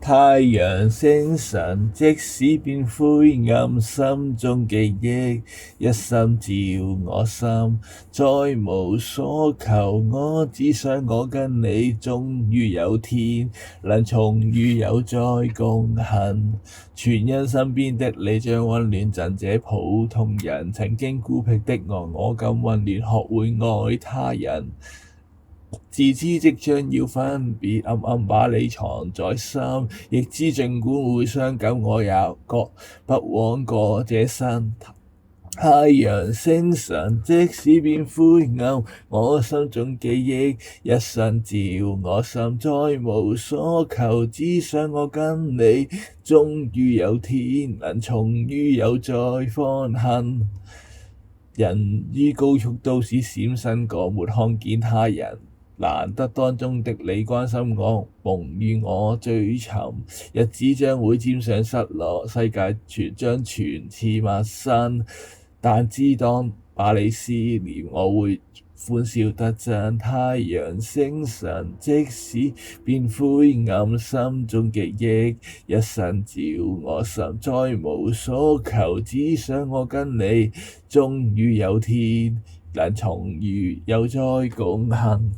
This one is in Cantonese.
太陽星辰，即使變灰暗，心中記憶一心照我心。再無所求，我只想我跟你終於有天能重遇又再共行。全因身邊的你將溫暖贈這普通人，曾經孤僻的我今溫暖學會愛他人。自知即將要分別，暗暗把你藏在心，亦知儘管會傷感，我也覺不枉過這生。太陽星辰，即使變灰暗，我心中記憶一生照我心。再無所求，只想我跟你終於有天能重遇又再方行。人於高速都市閃身過，沒看見他人。難得當中的你關心我，夢與我追尋，日子將會沾上失落，世界將全似陌生。但知當把你思念，我會歡笑得真。太陽星辰，即使變灰暗，心中記憶一生照我心。再無所求，只想我跟你終於有天能重遇又再共行。